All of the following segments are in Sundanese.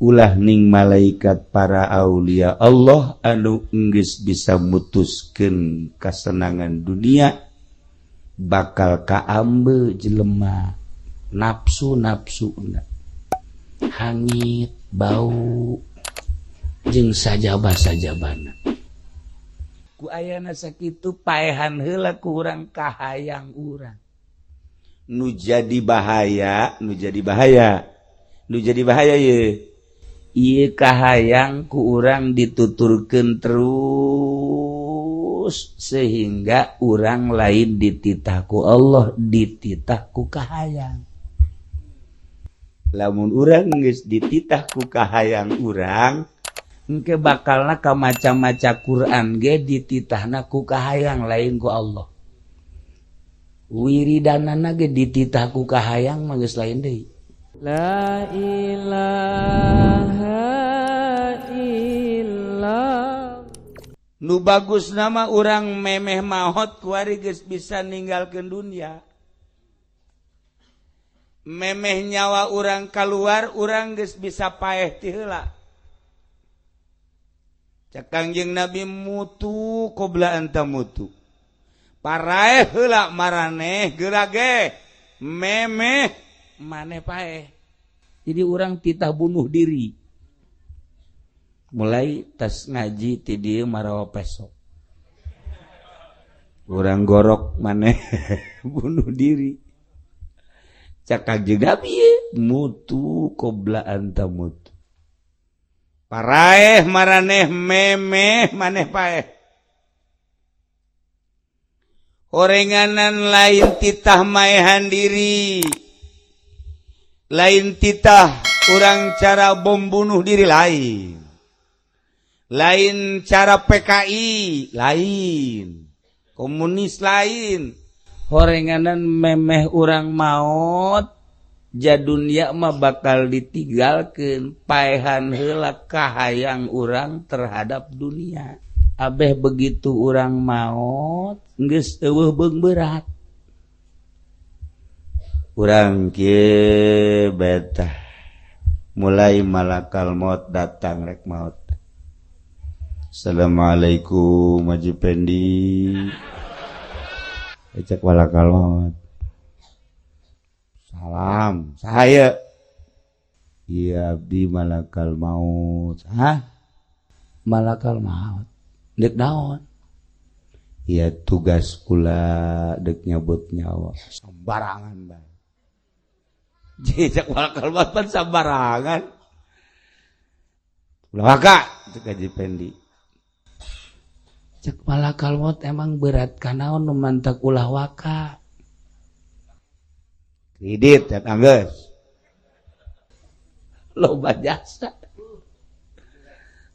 ulah ning malaikat para aulia Allah anu geus bisa mutuskeun kasenangan dunia bakal kaambe jelema nafsu-nafsuna hangit bau jeung sajaba-sajabana ku ayana sakitu paehan heula ku urang kahayang urang nu jadi bahaya ye ieu kahayang ku urang dituturkeun terus sehingga urang lain dititah ku Allah dititah ku kahayang. Lamun urang geus dititah ku kahayang urang engke bakalna ka maca-maca Quran ge dititahna ku kahayang lain ku Allah. Wiridanana ge dititah ku kahayang mah geus lain deui. La ilaha illallah. Nu bagus nama urang memeh maot kuari geus bisa ninggalkeun dunia. Memeh nyawa urang kaluar urang geus bisa paeh ti heula. Cak Kangjeng Nabi mutu qobla anta mutu. Paraeh heula maraneh geurage memeh maneh paeh. Jadi urang titah bunuh diri. Mulai tas ngaji ti dieu marawa pesok. Urang gorok maneh bunuh diri. Cak Kangjeng Nabi mutu qobla anta mutu. Paraeh maraneh memeh maneh paeh. Orenganan lain titah maehan diri. Lain titah urang cara bom bunuh diri lain. Lain cara PKI lain. Komunis lain. Horenganan memeh urang maot jadunya mah bakal ditinggalkeun paehan heula kahayang urang terhadap dunia. Abeh begitu urang maot geus eueuh beung berat. Urang kieu betah mulai malakal maut datang rek maut. Assalamualaikum Haji Pendi. Ecek malakal maut. Salam, saya. Iya abdi malakal maut. Hah? Malakal maut. Dek naon? Iya tugas kula dek nyabut nyawa. Sembarangan bae. Jejak malakal maut pan sembarangan. Ulah waka cek Haji Pendi. Cek malakal maut emang berat kanaon nu mantak ulah waka. Kredit ya anggeus. Loba jasa.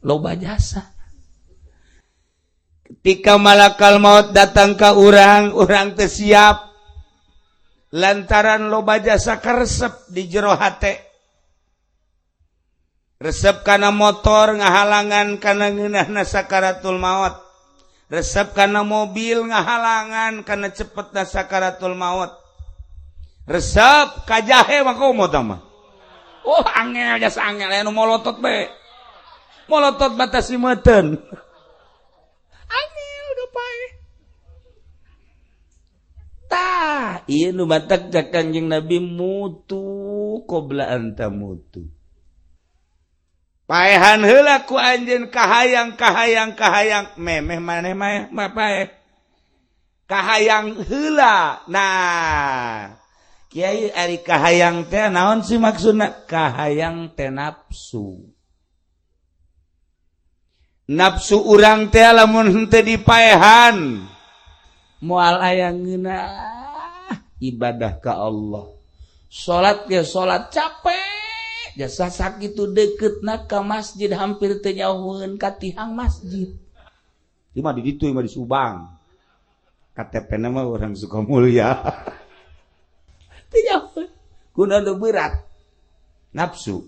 Loba jasa. Ketika malakal maut datang ke urang teu siap. Lantaran loba jasa karesep di jero hate. Resep kana motor ngahalangan kana ngeunahna sakaratul maut. Resep kana mobil ngahalangan kana cepetna sakaratul maut. Resep kajahe mah komo tah mah. Oh angel jasa angel anu molotot be. Molotot batas simeuteun. Angel udah pae. Tah, ieu nu batak cak Kangjeng Nabi mutu qobla anta mutu. Paehan heula ku anjeun kahayang memeh maneh mah paeh. Kahayang heula. Nah, Kiai ari kahayang teh naon sih maksudna? Kahayang teh nafsu. Nafsu urang teh lamun henteu dipaehan moal aya ngeunah ibadah ka Allah. Salat ge salat capek, jasa sakitu deuketna ka masjid hampir teu nyauheun ka tihang masjid. Ieu mah di ditu mah di Subang. KTP-na mah urang Sukamulya. Tidak guna nu berat nafsu.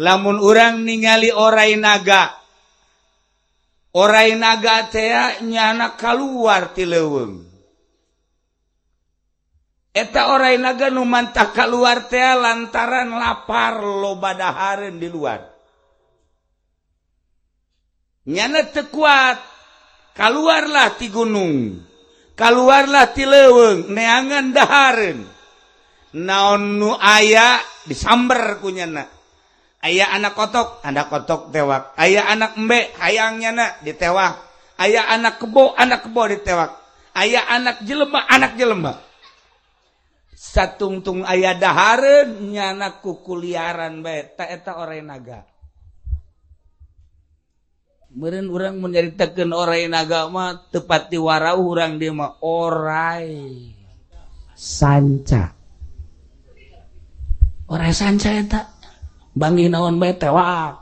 Lamun urang ningali orai naga teh nyana kaluar ti leuweung. eta orai naga nu mantah keluar teh lantaran lapar loba dahareun di luar. Nyana teu kuat, kaluarlah ti gunung, kaluarlah ti leuweung, neangan dahareun. Naon nu aya disamber ku nyana. Aya anak kotok tewak. Aya anak embe, hayang nyana ditewak. Aya anak kebo ditewak. Aya anak jelema. Satungtung aya dahareun nyana kukuliaran bae, eta orai naga. Meureun urang mun nyaritakeun orai naga mah teu pati warau urang dieu mah orai sanca. Orai sanca eta bangi naon bae tewak.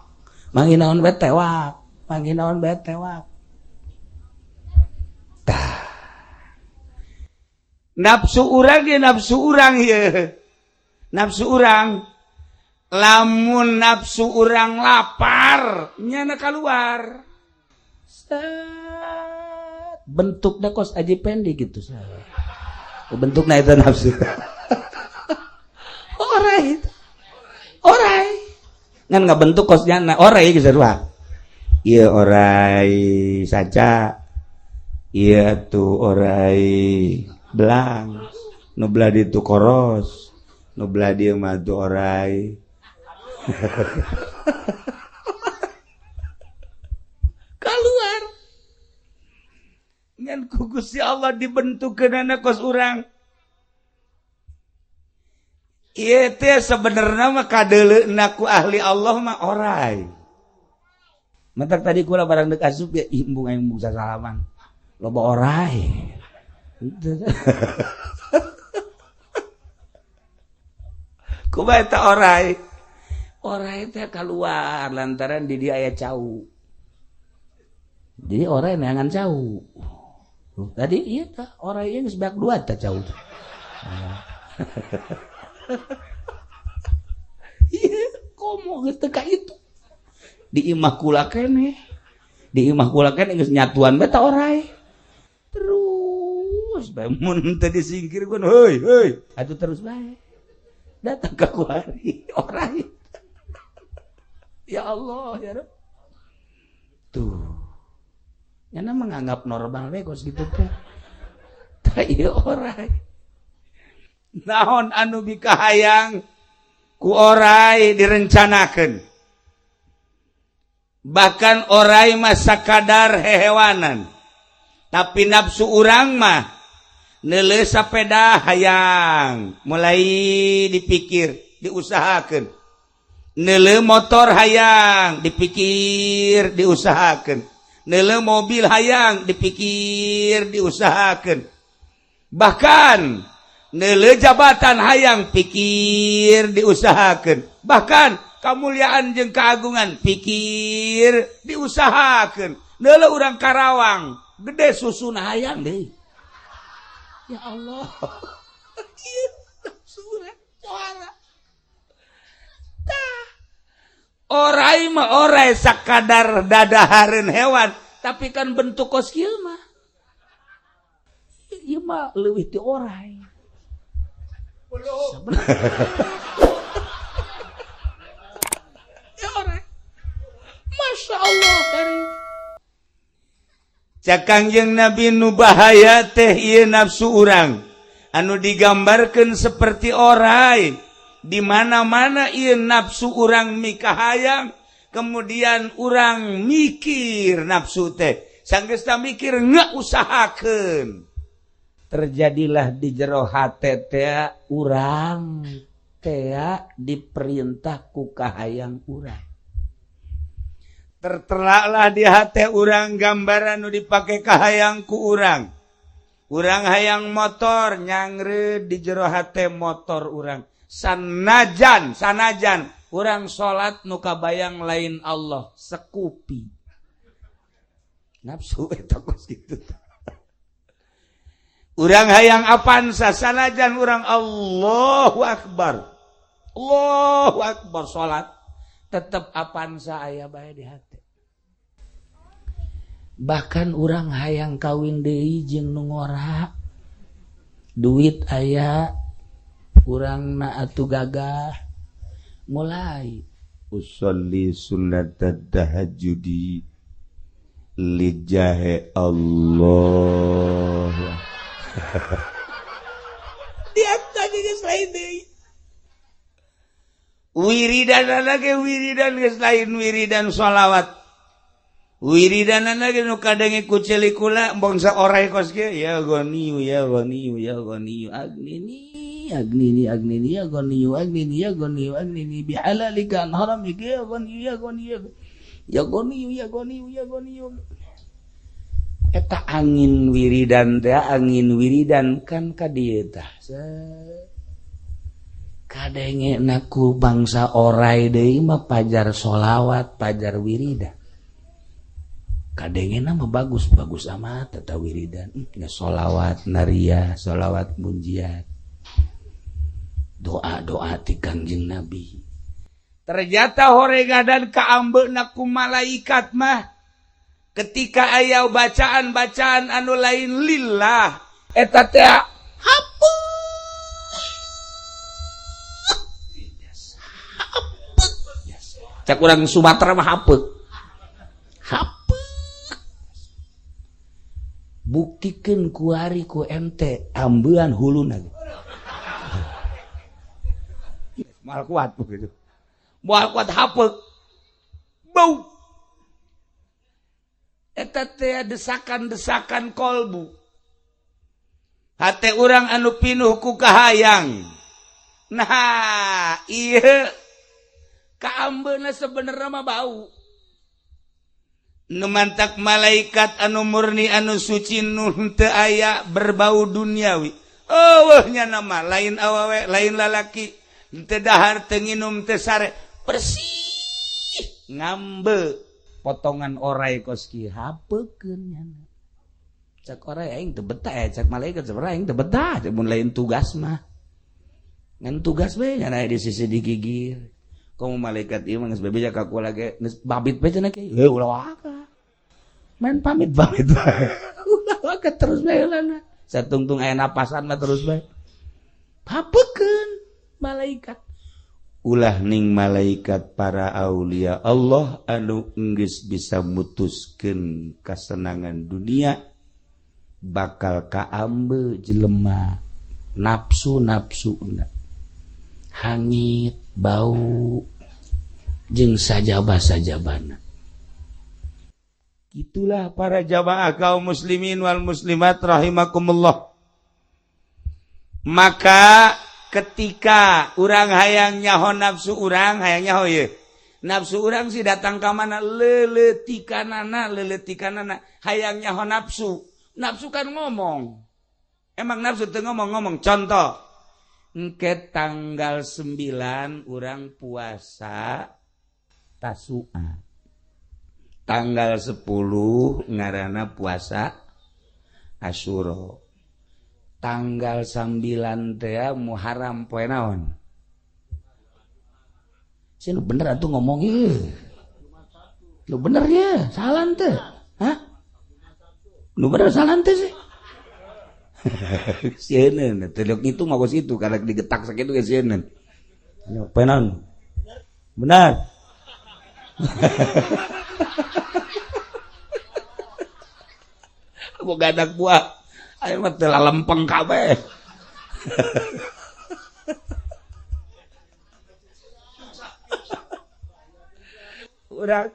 Tah. Nafsu urang ieu. Nafsu urang lamun nafsu urang lapar nyana keluar. Bentukna kos aji pendek gitu. Bentukna itu nafsu. Orai. Ngan ngabentuk kosnya orai geus sarua. Ieu orai saja. Ieu tuh orai belang. Nu belah ditu koros. Nu belah dieu mah tuh orai. Keluar. Ngan ku Gusti Allah dibentukeunana kos urang. Ieu teh sabenerna mah kadeuleuna ku ahli Allah mah orai. Matak tadi kula barang deuk asup ya embung sasalaman. Loba orai. Kumaha eta orai? Orai teh keluar lantaran di dia aya cau. Jadi orai neangan cau. Tadi ieu tah orai geus beak dua tah cau. Iya, komo gitu ka itu. Di imah kula keneh geus nyatuan bae ta orai. Terus bae mun teu disingkirkeun, heuy, atuh terus bae. Datang ka kuari orai. Ya Allah, ya Rabb. Tuh. Nyana menganggap normal we kos gitu teh. Tah ieu orai. Naon anu bikahayang ku orai direncanakeun. Bahkan orai mah sakadar hehewanan. Tapi nafsu urang mah neuleuh sapeda hayang, mulai dipikir, diusahakeun. Neuleuh motor hayang, dipikir, diusahakeun. Neuleuh mobil hayang, dipikir, diusahakeun. Bahkan neuleuh jabatan hayang pikir diusahakeun. Bahkan kamuliaan jeung keagungan pikir diusahakeun. Neuleuh urang Karawang gede susuna hayang deui. Ya Allah. Ieu surah suara. Tah. Orai mah orai sakadar dadahareun hewan, tapi kan bentuk kos kieu mah. Ieu mah leuwih ti orai. Ya orang, masya Allah dari Cakangjeng Nabi nu bahaya teh ieu nafsu urang anu digambarkeun seperti orai di mana-mana ieu nafsu urang mikahayang kemudian urang mikir nafsu teh sanggeus mikir ngeusahakeun. Terjadilah di jero hate teh urang teh diperintah ku kahayang urang. Tertelaklah di hate urang gambaran nu dipake kahayang ku urang. Urang hayang motor nyangre di jero hate motor urang. Sanajan urang salat nu kabayang lain Allah sekupi. Nafsu eta kos kitu. Urang hayang apansa sanajan urang Allahu Akbar salat tetep apansa aya bae di hati. Bahkan urang hayang kawin deui jeung nu ngora duit aya urang na atuh gagah mulai usolli sunnatad tahajjudi lijahe Allah. Diat tadi geus lain deui. Wiridanana ge wiridan geus lain wiridan shalawat. Wiridanana ge nu kadange ku celikula bangsa orai kos ge ya goniyu ya goniyu ya goniyu agnini agnini agnini ya goniyu agnini ya goniyu agnini bihalalika an haramika ya goniyu ya goniyu ya goniyu ya goniyu ya goniyu. Eta angin wiridan teh angin wiridan kan ka dieu tah kadenge naku bangsa orai deui mah pajar sholawat pajar wiridan kadenge mah bagus-bagus amat eta wiridan ya sholawat naria sholawat munjiat doa-doa ti Kangjeng Nabi ternyata horegadan kaambeuna ku malaikat mah ketika aya bacaan-bacaan anu lain lillah eta teh hapeuh cak urang Sumatera mah hapeuh buktikeun ku ari ku ente ambean huluna mal kuat begitu moal kuat hapeuh bau eta teh desakan-desakan kolbu hate urang anu pinuh ku kahayang nah ieu kaambeuna sebenarnya mah bau nu mantak malaikat anu murni anu suci nu teu aya berbau duniawi eueuh nya nama lain awewe lain lalaki teu dahar teu nginum teu sare bersih ngambe potongan orai koski hapeukeun nya cak orai aing teu betah cak malaikat sebenarnya aing teu betah mun lain tugas mah ngan tugas we nya di sisi digigir komo malaikat ieu mah geus bebeja ka kula ge geus babit bae cenah ge ulah waka main pamit bae ulah waka terus bae ulana satungtung aya napasan mah terus bae hapeukeun malaikat ulah ning malaikat para aulia Allah anu geus bisa mutuskeun kasenangan dunia bakal kaambe jelema nafsu-nafsuna hangit bau jeung sajabah-sajabana. Itulah para jamaah kaum muslimin wal muslimat rahimakumullah. Maka ketika urang hayang nyaho nafsu urang hayang nyaho ye nafsu urang si datang ka mana leuletikanana hayang nyaho nafsu kan ngomong emang nafsu teu ngomong contoh engke tanggal 9 urang puasa Tasu'a tanggal 10 ngaranna puasa Asyura tanggal 9 teh Muharram poe naon? Si lu bener atuh ngomong ieu. Lu bener ya, salan teh. Hah? Lu bener salan teh sih. Sieun teh itu mah bos itu karek digetak sakitu ge sieun. Poe naon? Benar. Boga anak buah ayo mah teu lempeng kabeh. Urang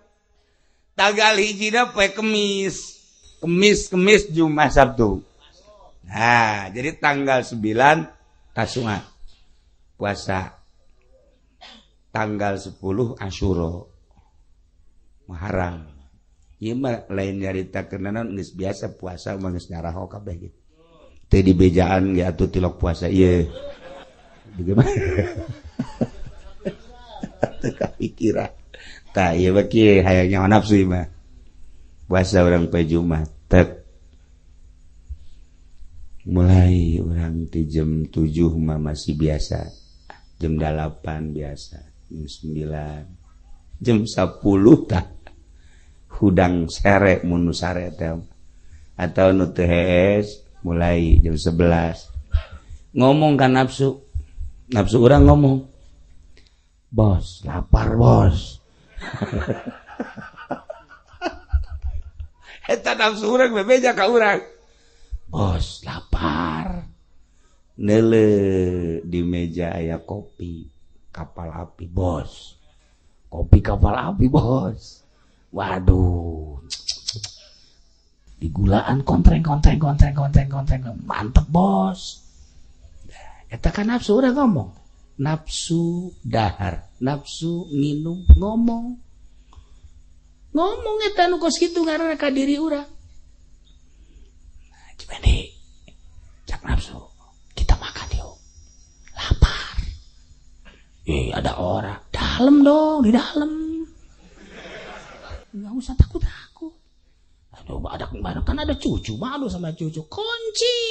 tanggal hijina poe Kemis Jumat Sabtu. Nah, jadi tanggal 9 Tasu'a puasa. Tanggal 10 Asyura. Muharram. Ieu mah lain nyaritakeun naon geus biasa puasa mah geus nyaraho kabeh gitu. Teu dibejaan ge atuh tilok puasa ieu. Bagaimana? Teu kapikiran. Tah ieu mah kieu hayang nyaho nafsu ieu mah. Puasa urang poe Jumat tek. Mulai urang ti jam 7 mah masih biasa. Jam 8 biasa. Jam 9. Jam 10 tah hudang sere mun sare teh atau nu teu hees mulai jam 11 ngomong ka nafsu Nafsu urang ngomong, bos, lapar bos. Eta nafsu urang bebeja ka urang. Bos, lapar. Nele di meja aya kopi kapal api, bos. Kopi kapal api, bos. Waduh. Digulaan kontreng. Mantep, bos. Eta kan nafsu urang ngomong. Nafsu dahar, nafsu nginum ngomong eta nu kos kitu ngaranna ka diri urang. Cibende cak nafsu, kita makan yuk, lapar. Ada orang dalam dong, di dalam, nggak usah takut. Aduh, ada kemana kan ada cucu, malu sama cucu, kunci.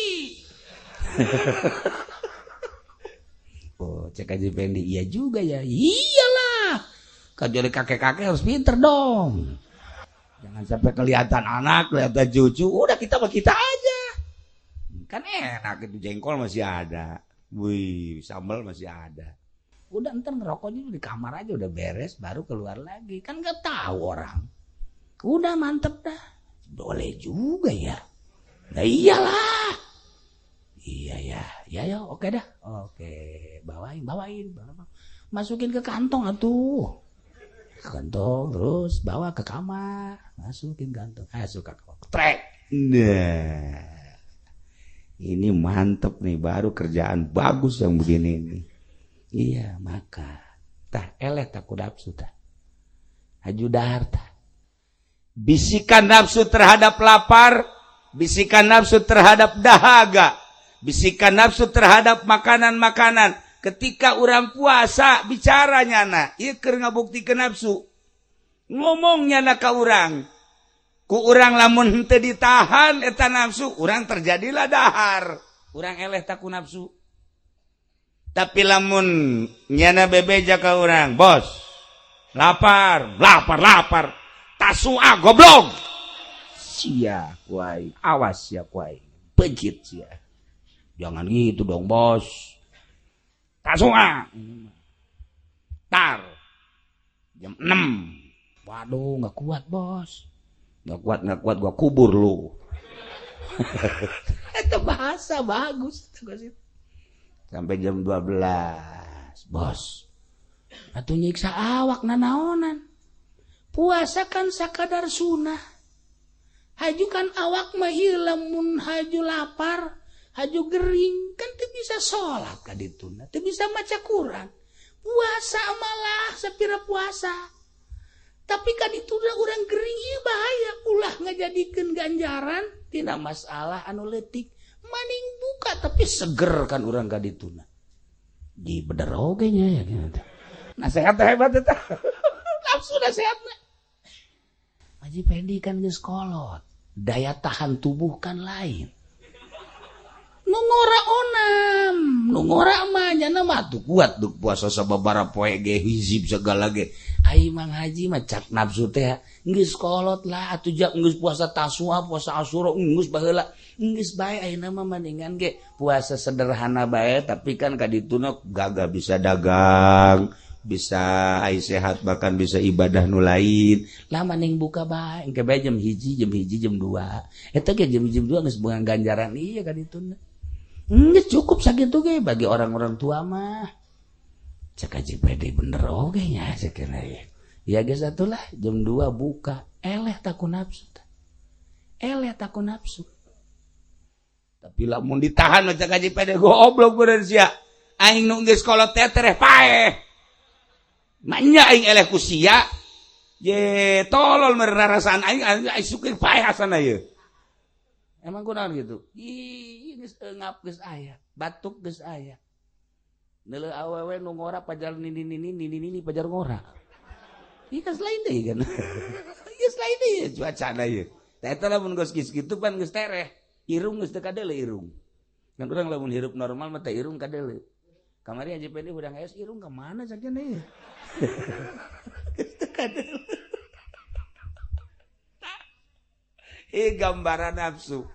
Oh, cek aja Pendi, iya juga ya. Iyalah. Kecuali kakek-kakek harus pinter dong. Jangan sampai kelihatan anak, kelihatan cucu. Udah kita aja. Kan enak itu, jengkol masih ada. Wih, sambal masih ada. Udah ntar ngerokoknya di kamar aja udah beres, baru keluar lagi. Kan nggak tahu orang. Udah mantep dah. Boleh juga ya. Nah iyalah. Iya ya, oke dah. Oke, bawain. Masukin ke kantong atuh. Kantong terus bawa ke kamar, masukin kantong. Suka trek. Nah. Ini mantep nih, baru kerjaan bagus yang begini nih. Iya, maka tah eleh takut nafsu tah. Haju dahar tah. Bisikan nafsu terhadap lapar, bisikan nafsu terhadap dahaga. Bisikan nafsu terhadap makanan-makanan. Ketika orang puasa bicaranya na, ieu keur ngabuktikeun nafsu. Ngomongnya na ka urang. Ku urang lamun henteu ditahan eta nafsu, urang terjadilah dahar. Urang eleh taku nafsu. Tapi lamun nyana bebeja ka urang, bos. Lapar. Tasua goblok. Sia kuai, awas ya kuai. Pejit sia. Jangan gitu dong bos. Tasua. Tar. Jam 6. Waduh gak kuat bos. Gak kuat gua kubur lu. Itu bahasa bagus. Sampai jam 12. Bos. Atuh nyiksa awak nanaonan. Puasa kan sakadar sunnah. Haju kan awak mah lamun haju lapar. Haju gering kan teu bisa sholat ka dituna, teu bisa maca Quran. Puasa malah sapira puasa. Tapi ka dituna urang gering ieu bahaya, ulah ngajadikeun ganjaran tina masalah anu leutik. Maning buka tapi seger kan urang ka dituna. Di bener oge nya ya gitu. Nasehat hebat eta. Nafsu nasehatna. Haji Pendi kan geus kolot. Daya tahan tubuh kan lain. Nungora onam, nungora mah nya mah tuh kuat tuh puasa sababaraha poe ge hizib segala ge. Ai Mang Haji mah cak nafsu teh geus kolot lah atuh jak geus puasa tasua, puasa Asyura geus baheula. Geus bae ayeuna mah mendingan ge puasa sederhana bae tapi kan kadituna gaga bisa dagang, bisa ai sehat bahkan bisa ibadah nu lain. Lah maning buka bae engke bae jam 1, jam 2. Eta ge jam 2 geus beungan ganjaran ieu kadituna. Nggak cukup sakitu ge bagi orang-orang tua mah. Cek Haji Pede bener oge nya sakira ya. Ya geus atulah jam 2 buka, eleh takun nafsu. Eleh takun nafsu. Tapi lamun ditahan cek Haji Pede goblok bener sia. Aing nu geus kolot teh tereh paeh. Manya aing eleh ku sia. Ye tolol merarasaan aing sukeun paeh asana ieu. Emang kunaon gitu? Ih, geus eungap geus aya, batuk geus aya. Neuleuh awewe nu ngora pajar nini pajar ngora. Ieu geus lain deui kan. Geus lain deui cuacana ieu. Tah eta lamun geus kitu pan geus tereh, irung geus teu kadeuleu irung. Kan urang lamun hirup normal mah teh irung kadeuleu. Kamari Haji Pede urang es irung ka mana sakeun ieu? Geus teu kadeuleu. Gambaran nafsu.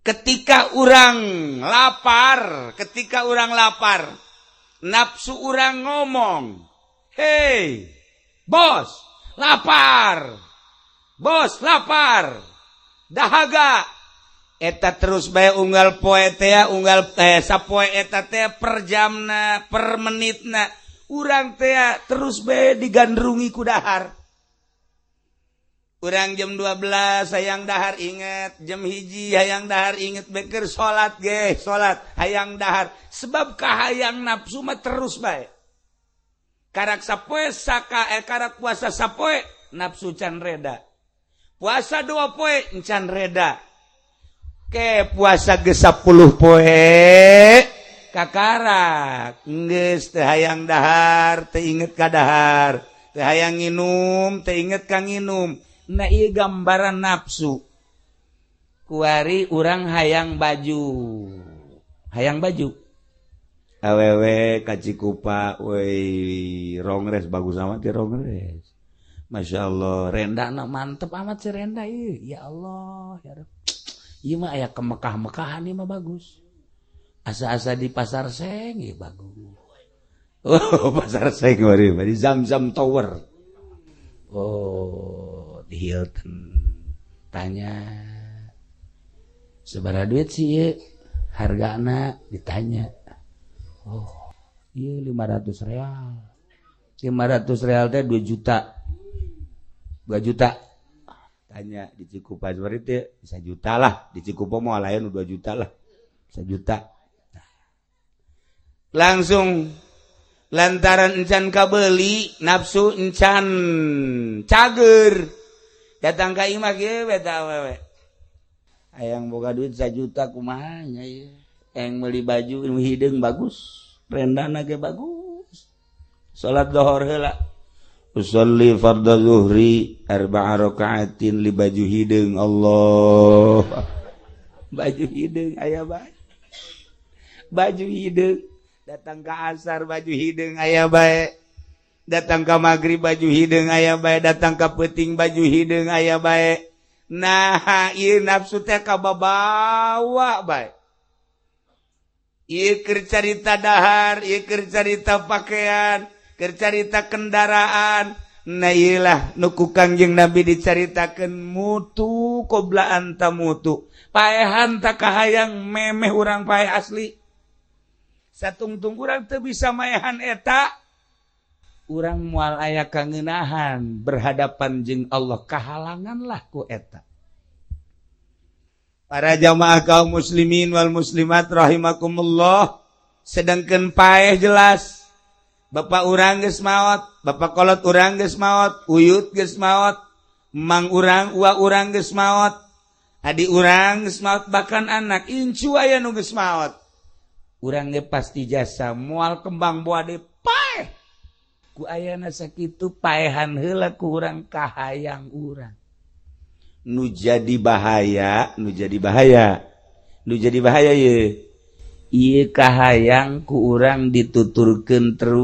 ketika urang lapar, nafsu urang ngomong, "Hei, bos, lapar. Dahaga." Eta terus bae unggal poe teh sapoe eta teh per jamna, per menitna. Urang teh terus bae digandrungi ku dahar. Urang jam 12 hayang dahar inget, jam 1 hayang dahar inget beker salat hayang dahar. Sebab kahayang nafsu mah terus bae. Karak sapoe karak puasa sapoe nafsu can reda. Puasa 2 poe encan reda. Ke puasa ge 10 poe kakarak geus teu hayang dahar, teu inget ka dahar, teu hayang nginum, teu inget ka nginum. Nah ieu gambaran nafsu. Kuari urang hayang baju. Awewe ka Cikupa, woi rongres bagus amat ya rongres. Masya Allah, rendana mantep amat si renda ieu. Ya Allah, ya Rabb. Ieu mah aya ke Mekah-Mekahan ieu mah bagus. Asa-asa di Pasar Seng ieu bagus. Oh, Pasar Seng mari di Zamzam Tower. Oh, di Hilton. Tanya sabaraha duit sih ieu? Hargana ditanya. Oh, ieu 500 real. 500 real teh 2 juta. 2 juta. Tanya di Cikupa seperti itu, bisa juta lah. Di Cikupa mau lain 2 juta lah. Bisa juta. Langsung lantaran encan kabeli, nafsu encan cager. Datang ka imah ge beta awewe. Hayang boga duit 1 juta kumaha nya ieu. Yang beli baju hideung bagus, rendana ge bagus. Salat zuhur heula. Usolli fardhu zuhri 4 rakaatin li baju hideung Allah. Baju hideung aya bae. Baju hideung datang ka asar baju hideung aya bae. Datang ka magrib baju hideung aya bae, datang ka peuting baju hideung aya bae. Nah, ieu nafsu teh kababawa bae. Ieu keur carita dahar, ieu keur carita pakaian, keur carita kendaraan. Nah ieulah nu ku Kangjeng Nabi dicaritakeun mutu qoblaan ta mutu. Paehan ta kahayang memeh urang paeh asli. Satungtung urang teu bisa maehan eta. Urang moal aya kangeunahan berhadapan jeung Allah kahalanganlah ku eta. Para jamaah kaum muslimin wal muslimat rahimakumullah, sedangkeun paeh jelas. Bapak urang geus maot, bapak kolot urang geus maot, uyut geus maot, mang urang, uwa urang geus maot, adi urang geus maot, bahkan anak incu aya nu geus maot. Urang ge pasti jasa moal kembang boade paeh. Ku ayana sakitu paehan heula ku urang kahayang urang. Nu jadi bahaya ye. Ieu kahayang ku urang dituturkeun terus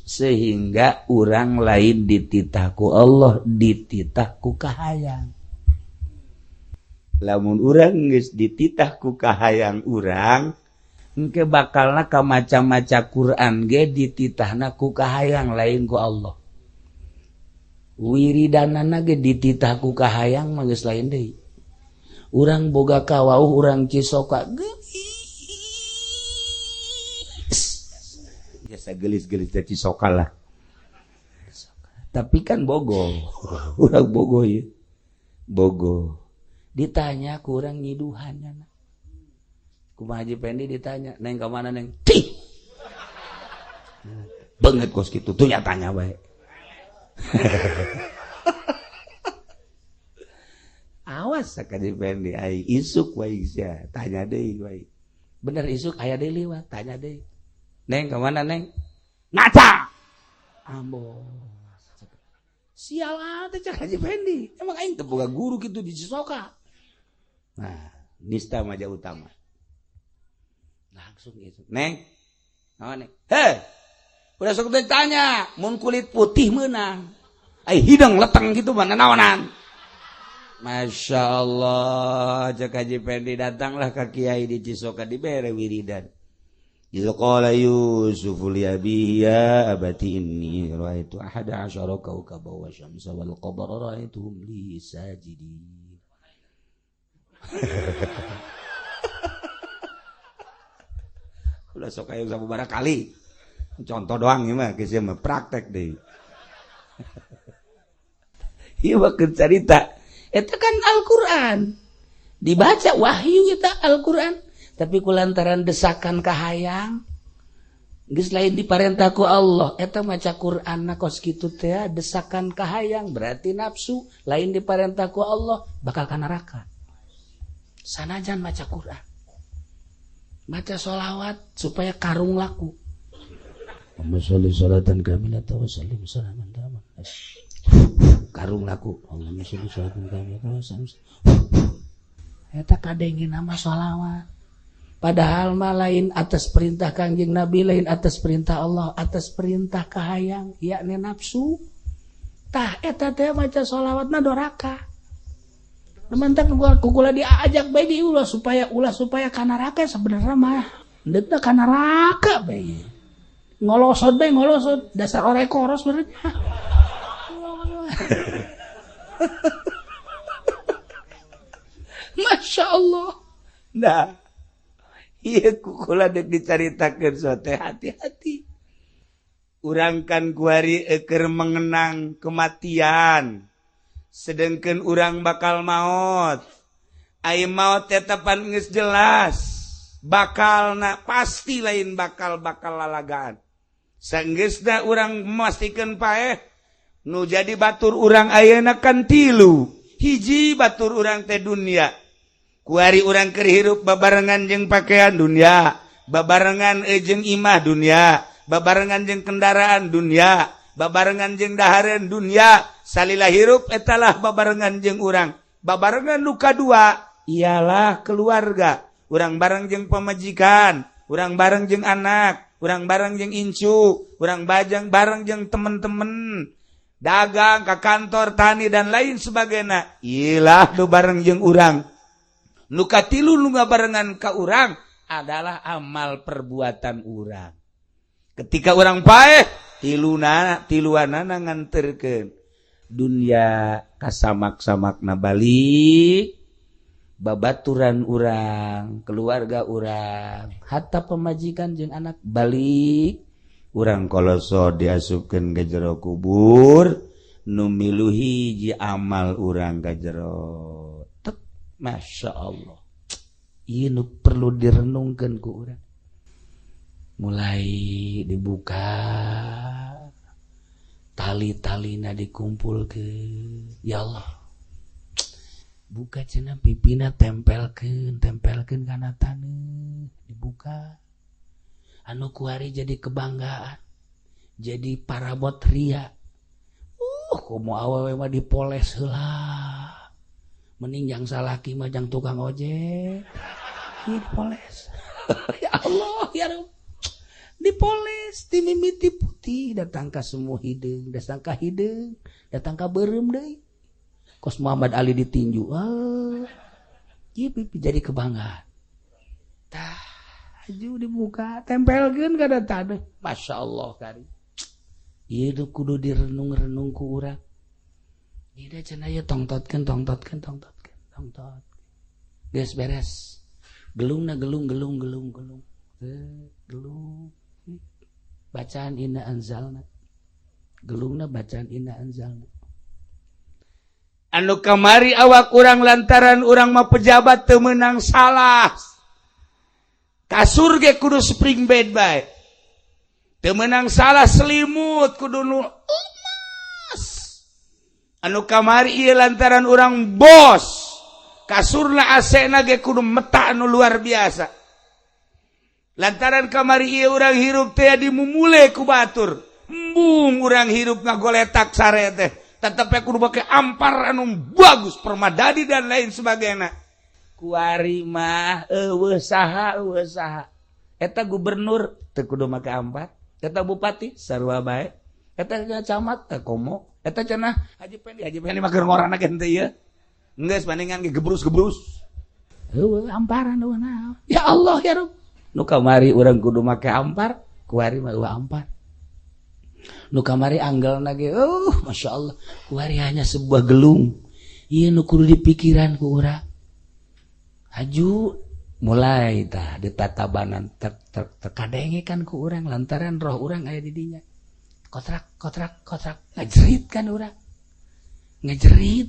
sehingga urang lain dititah ku Allah, dititah ku kahayang. Lamun urang geus dititah ku kahayang urang, engke bakalna ka maca-maca Quran ge dititahna ku kahayang lain ku Allah. Wiridanana ge dititah ku kahayang mah geus lain deui. Urang boga kawauh urang cisoka geus. Biasa gelis-gelis teh cisoka lah. Tapi kan bogo. Urang bogo ieu. Bogo. Ditanya ku urang nyiduhanna. Kumaha Haji Pendi ditanya, "Neng ka mana neng?" Cing. Beungeut kos kitu tuh nyatanya bae. Awas sakadi Pendi ai isuk wae sia, tanya deui wae. Bener isuk aya deui liwat, tanya deui. "Neng ka mana neng?" "Ngaca." Ambo. Sial teh cak Haji Pendi. Emang aing teu boga guru kitu di Cisoka. Nah, nista maja utama. Langsung itu. "Neng, naon neng?" "Heh, udah sok tanya, mun kulit putih meunang. Ai hidung leteng gitu mah naonan." Masya Allah, cek Haji Pendi datanglah ke Kiai di Cisoka dibere wiridan. Qala Yusuf li abihi ya abati inni ra'aitu ahada asyara kawkaba wa syamsa wal qamara ra'aituhum li sajidin. Ulah sok aya sabaraha kali. Contoh doang ieu mah geus mah praktek deui. Ieu mah cerita. Eta kan Al-Qur'an. Dibaca wahyu kita Al-Qur'an. Tapi kulantaran desakan kahayang geus lain diparentah ku Allah eta maca Qur'an na kos kitu teh desakan kahayang berarti nafsu lain diparentah ku Allah bakal ka neraka sanajan maca Qur'an maca sholawat supaya karung laku Allahumma sholli sholatan kamilatan wa sallim salaman taman karung laku Allahumma sholli sholatan kamilatan wa sallim eta kadengin nama sholawat. Padahal mah lain atas perintah Kangjeng Nabi, lain atas perintah Allah, atas perintah kahayang, yakni nafsu. Tah eta teh maca sholawatna doraka. Nemantak kukula diajak bae di ulah supaya ka neraka sebenarnya mah. Endetna ka neraka bae. Ngolosot bae ngolosot dasar orek koros benernya. Masya Allah. Nah. Iya kukula dek dicaritakeun sote hati-hati. Urang kan kuari keur mengenang kematian. Sedengkeun urang bakal maot. Ai maot eta pan geus jelas. Bakalna pasti lain bakal lalagaan. Sanggeusna urang memastikeun paeh nu jadi batur urang ayeuna kan 3. Hiji batur urang teh dunia. Kuari urang keur hirup babarengan jeung pakaian dunia, babarengan jeung imah dunia, babarengan jeung kendaraan dunia, babarengan jeung dahareun dunia, salila hirup etalah babarengan jeung urang. Babarengan nu kadua ialah keluarga. Urang bareng jeung pamajikan, urang bareng jeung anak, urang bareng jeung incu, urang bareng jeung temen-temen, dagang, ka kantor, tani dan lain sebagainya. Ilah nu bareng jeung urang. Nu katilu nu ngabarengan ka urang adalah amal perbuatan urang. Ketika urang paeh tiluanana nganterkeun dunya kasamak-samakna balik babaturan urang, keluarga urang, hatta pemajikan jeung anak balik urang koloso diasupkeun ka jero kubur nu milu hiji amal urang ka jero. Masya Allah. Ini perlu direnungkan ku urang. Mulai dibuka tali-talina dikumpulkeun. Ya Allah. Buka cenah pipina tempelkeun kana taneuh, dibuka. Anu kuari jadi kebanggaan. Jadi parabot ria. Komo awewe mah dipoles heula. Mending yang salaki mah jang tukang ojek. Dipoles. Ya Allah, ya Rabb. Dipoles, dimimiti putih, datang ka semua hideung, datang ka hideung, datang ka beureum deui. Kos Muhammad Ali ditinju. Ieu pipi jadi kebanggaan. Tah, aju dibuka, tempelkeun ka taneuh. Masya Allah kari. Ieu kudu direnung-renung ku urang. Ida cenah ieu tongtotkeun. Geus beres. Gelungna gelung. Gelung. Bacaan inna anzalna. Gelungna bacaan inna anzalna. Anu kamari awak urang lantaran urang mah pejabat teu meunang salah. Kasur ge kudu spring bed bae. Teu meunang salah selimut kudu nu anu kamari ieu lantaran urang bos kasurna AC-na ge kudu meta anu luar biasa lantaran kamari ieu urang hirup teh dimumule ku batur embung urang hirup ngagoletak sare teh tetep kudu make ampar anu bagus permadani dan lain sebagainya kuari mah eueuh saha eta gubernur teu kudu make ampar eta bupati sarua bae eta camat komo eta cenah Haji Pendi mah keur ngorana gen teh ieu Geus paningan ge gebrus-gebrus. Amparan naon. Ya Allah ya Rabb. Nu kamari urang kudu make ampar, kuari mah ampar. Nu kamari anggelna ge Masya Allah, kuari hanya sebuah gelung. Ieu nu kudu dipikiran ku urang. Haju mulai tah ditatabanan terkadengekan ku urang lantaran roh urang aya di dinya. Kotrak ngajerit kan urang. Ngajerit.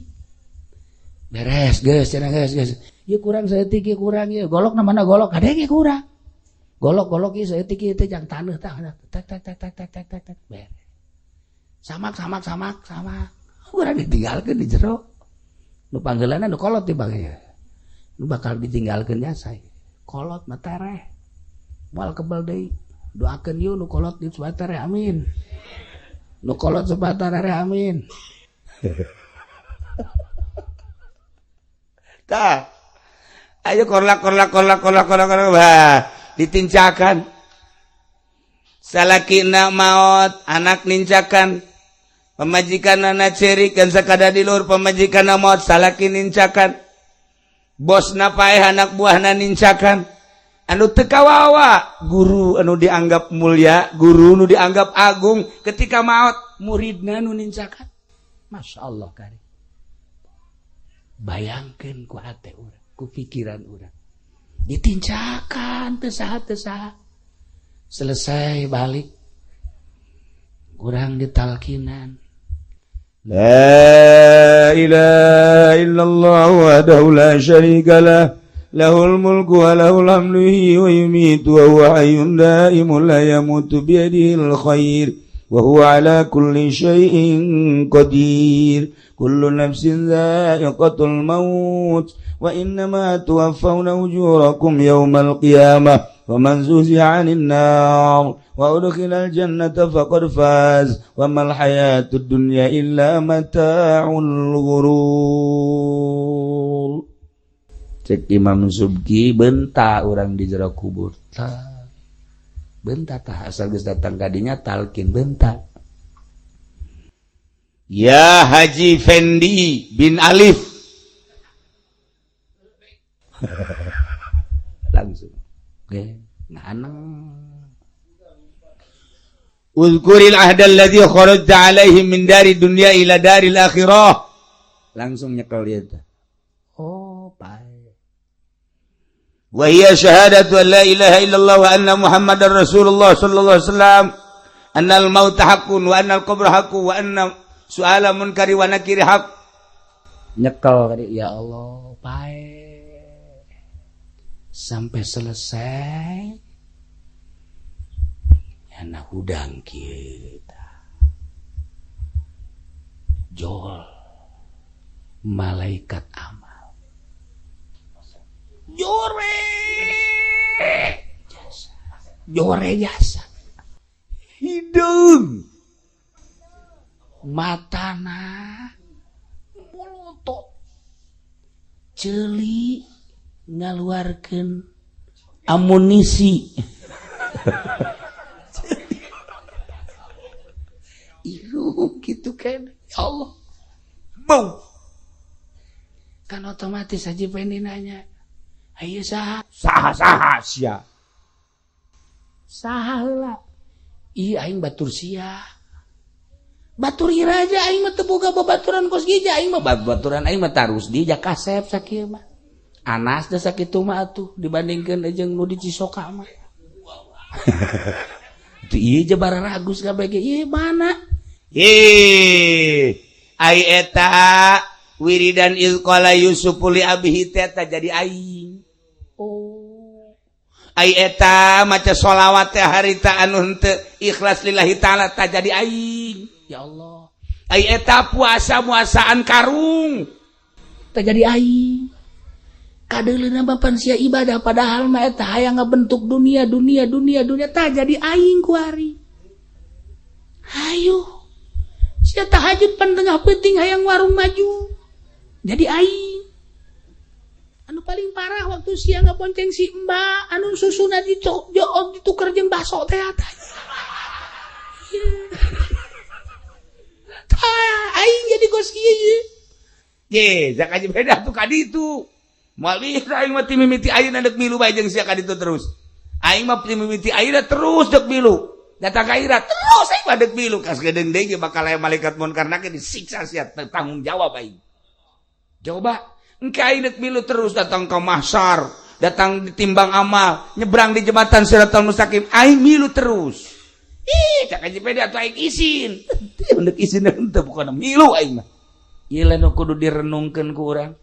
Beres geus cenah geus. Ieu kurang saeutik ieu kurang ieu. Golok na mana golok kadenge ku urang. Golok ieu saeutik ieu teh jang taneuh tah. Tak. Beres. Samak. Urang ditinggalkeun di jero. Nu panggeulana nu kolot ti Bang ya. Nu bakal ditinggalkeun nya sae. Kolot mah tereh. Moal kebal deui. Doakeun ieu nu kolot di subatareh amin. Nu kolot subatareh amin. Tah. Ayo korlak bah ditincakan. Salakina maot anak nincakan. Pamajikanna cerikeun sakada di luhur pamajikanna maot salaki nincakan. Bosna paeh anak buahna nincakan. Anu teu kawawa guru anu dianggap mulia, guru nu dianggap agung ketika maot muridna nu nincakan. Masya Allah kari. Bayangkeun ku hate urang, ku pikiran urang. Ditincakan teu saha. Selesai balik. Urang ditalkinan. La ilaha illallah wahdahu la syarika lah. Lahul mulku wa lahul hamdu wa yumitu wa huwa hayyun daimun la yamutu biyadihil khair wa huwa ala kulli syai'in qadir. Kullu nafsin dha'iqatul maut wa innama tuwaffawna ujurakum yawmal qiyamah faman zuhziha 'anil nar wa udkhilal jannata faqad faz wa mal hayatud dunya illa mata'ul ghurur. Cek Imam Subki benta urang di jero kubur. Benta tah asal geus datang ka dinya talkin benta. Ya Haji Fendi bin Alif. Langsung. Oke, nganeng. Uzkuril ahda alladhi kharajta alaihi min dari dunya ila daril akhirah. Langsung nyekel dia teh. Oh, bae. Wa hiya syahadatu an la ilaha illallah wa anna Muhammadar Rasulullah sallallahu alaihi wasallam. Annal mauta haqqun wa annal qabra haqqun wa anna su'ala munkari wa nakiri haq. Nyekel tadi ya Allah baik sampai selesai yana hudang kita jol malaikat amal jore jasa Hidung matana molotot ceuli ngaluarkeun amunisi ieu gitu kan ya Allah bau kan otomatis Haji Fendi nanya aya saha sia saha heula ieu aing batur sia batur iraja aing mah teu boga babaturan kos gija aing mah babaturan aing mah tarus di jakasep sakieu mah anas da sakitu mah atuh dibandingkeun jeung nu di Cisoka mah teu ieu je bararagus kabeh ge ieu mana ai eta wiridan iz qala yusufu li abihi teh jadi aing oh ai eta maca sholawat teh harita anu henteu ikhlas lillahi taala teh jadi aing ya Allah ai eta puasa-muasaan karung terjadi aing kadeulina bapan sia ibadah padahal mah eta hayang ngabentuk dunia tah jadi aing ku ari hayu sia tahajud pan tengah peuting hayang warung maju jadi aing anu paling parah waktu sia ngabonceng si Mbak anu susuna dituker jeung baso teh tah aing jadi gos kieu Ye, jak aja beda tuh kadi itu. Malih aing mah ti mimiti ayeuna dek milu bae jeung sia kadi itu terus. Aing mah ti mimiti ayeuna terus dek milu. Datang ka akhirat terus aing mah dek milu kas gedeung deui bakal aya malaikat munkar nakir disiksa sia tanggung jawab aing. Coba engke aing dek milu terus datang ka mahsyar, datang ditimbang amal, nyebrang di jembatan Siratal Mustaqim, aing milu terus. Ih, cak aja pede atuh aing isin. Hendek isin henteu pokona milu aing mah. Ieu lain nu kudu direnungkeun ku urang,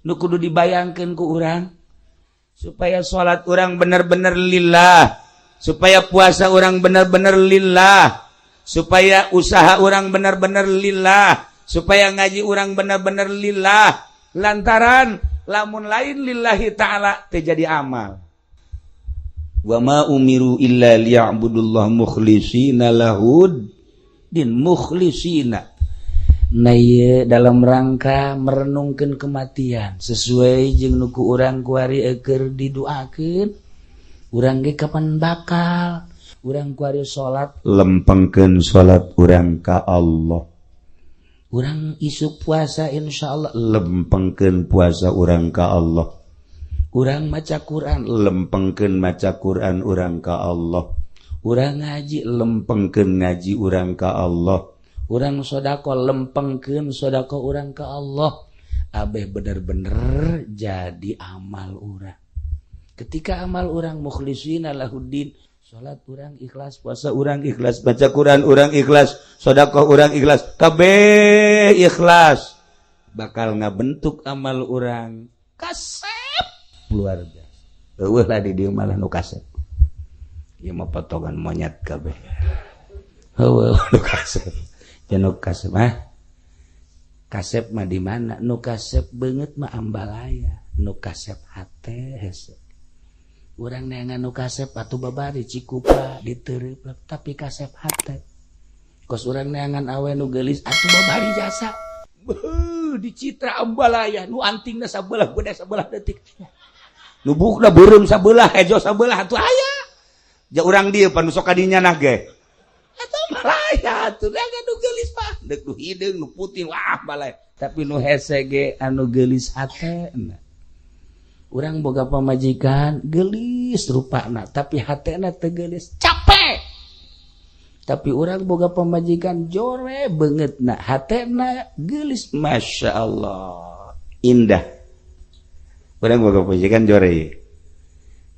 nu kudu dibayangkeun ku urang supaya salat urang bener-bener lillah, supaya puasa urang bener-bener lillah, supaya usaha urang bener-bener lillah, supaya ngaji urang bener-bener lillah. Lantaran lamun lain lillahi ta'ala teu jadi amal. Wa ma umiru illa liya'budullaha mukhlishina lahud din mukhlisina. Nah ieu dalam rangka merenungkeun kematian sesuai jeung nu ku urang kuari keur didoakeun. Urang ge kapan bakal urang kuari salat lempengkeun salat urang ka Allah. Urang isuk puasa insyaallah lempengkeun puasa urang ka Allah. Urang maca Quran lempengkeun maca Quran urang ka Allah. Urang ngaji lempengkeun ngaji urang ka Allah. Urang sodako lempengkeun sodako urang ka Allah. Abeh bener-bener jadi amal urang. Ketika amal urang mukhlishina lahuddin, salat urang ikhlas, puasa urang ikhlas, baca Quran urang ikhlas, sedekah urang ikhlas, kabeh ikhlas, bakal ngabentuk amal urang kasep luar biasa. Eueuh lah di dieu malah nu kasep. Ieu mah potongan monyet kabeh. Heueuh nu kasep. Jangan kasep kasep mah di mana? Nu kasep beungeut mah ambalaya, nu kasep hate hese. Urang neangan nu kasep atuh babari cikupa diteureub tapi kasep hate. Kos urang neangan awe nu geulis atuh babari jasa. Beuh dicitra ambalaya nu antingna sabelah beda sabelah detik. Nu bukna beureum sabelah hejo sabelah atuh aya. Ja urang dieu panu sok kadinya nah ge. Atuh malaya atuh neangan nu geulis mah deuk nu hideung nu putih wah balaya. Tapi nu hese ge anu geulis hatena. Urang boga pamajikan geulis rupana tapi hatena teu geulis capek. Tapi urang boga pamajikan jore beungeutna hatena geulis masyaallah indah. Urang boga pamajikan jore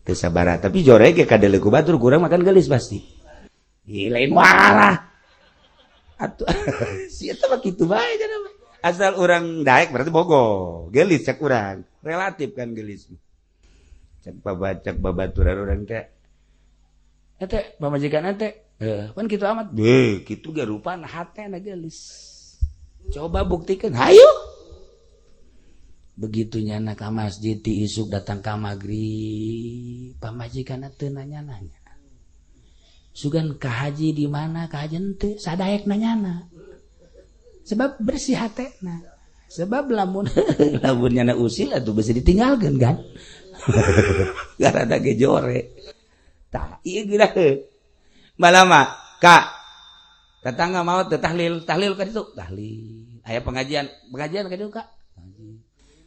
teu sabaraha tapi jore ge kadeuleuk ku batur urang makan geulis pasti. Ih lain warah. Atuh sia teh mah kitu bae cenah mah. Asal urang daek berarti bogo geulis cek urang. Relatif kan gelis. Cek babaturan orang teh. Ete pamajikan ete. Pan kitu amat. Kitu ge rupana hatena gelis. Coba buktikan. Hayu. Begitu nyana ka masjid ti isuk datang ka magrib, pamajikan teu nanya-nanya. Sugan ka haji di mana? Ka haji teu sadaek nanyana. Sebab bersih hatena. Sebab lamun nyana usil atuh bisa ditinggalkeun kan. Garada ge jore. Tah ieu geura malama ka tetangga maot teu tahlil ka ditu tahlil. Aya pengajian ka ditu ka.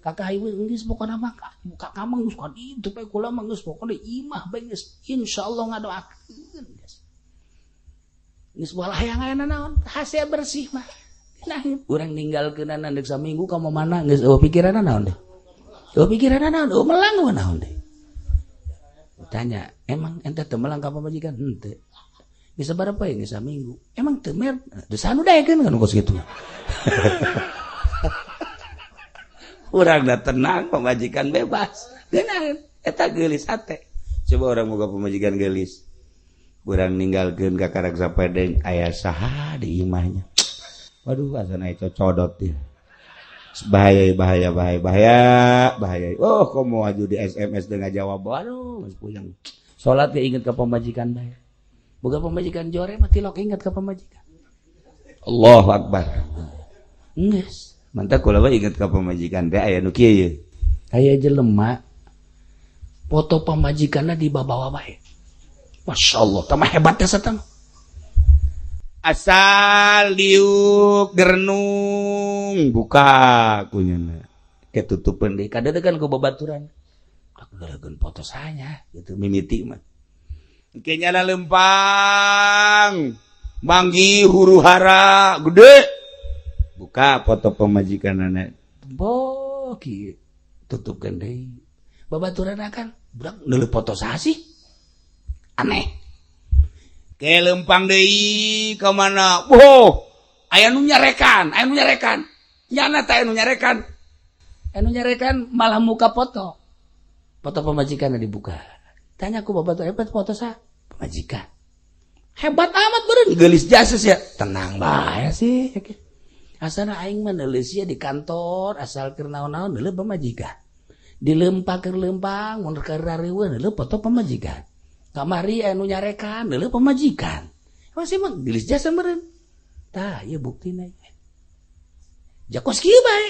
Kakak hayu geus pokona mah ka mah geus ka ditu bae kula mah geus pokona imah bae geus insyaallah ngadoakeun geus. Geus bola hayang aya naon hase bersih mah. Nah, urang ninggalkeunana deuk saminggu ka mana geus eueuh pikiranna naon deh. Eueuh pikiranna naon? Eueuh melang mah naon deh. Tanya, emang ente teu melang ka pamajikan? Henteu. Geus sabaraha poe geus saminggu. Emang teu mer? Deus anu daekeun kan kos kitu. Urang da tenang pamajikan bebas. Geunang eta geulis hate. Coba urang boga pamajikan geulis. Urang ninggalkeun ka karek sapedeng aya saha di imahnya. Waduh, asana itu codot dia. Bahaya. Oh, kok mau aju di SMS dengan jawab. Waduh, mas puyeng. Salat ge inget ke pemajikan bae. Boga pemajikan jore mah tilok inget ke pemajikan. Allahu Akbar. Geus, mantap kula bae inget ke pemajikan teh aya nu kieu ye. Aya jelema foto pemajikanna dibawa bae. Masyaallah, tah hebat teh satang. asal diuk gernung buka kunyana ketutupan deh kadang-kadang ku babaturan aku gerakan foto saya gitu mimiti mah kayaknya lempang manggi huru hara gede buka foto pemajikan anak boki tutupkan deh babaturan akan budak neuleuh foto saha sih aneh ke lempang deui ka mana aya nu nyarekan nyana teh anu nyarekan malah muka foto pemajikan dibuka tanya ku babaturan foto saha pemajikan hebat amat beureun geulis jasa ya tenang bae sih asana aing mah neuleuh sia di kantor asal keur naon-naon neuleuh pemajikan di lempang keur lempang mun keur rareueun neuleuh foto pemajikan kamari anu nyarekan neuleuh pemajikan masih mah geulis jasa meureun tah ieu buktina jakos kieu bae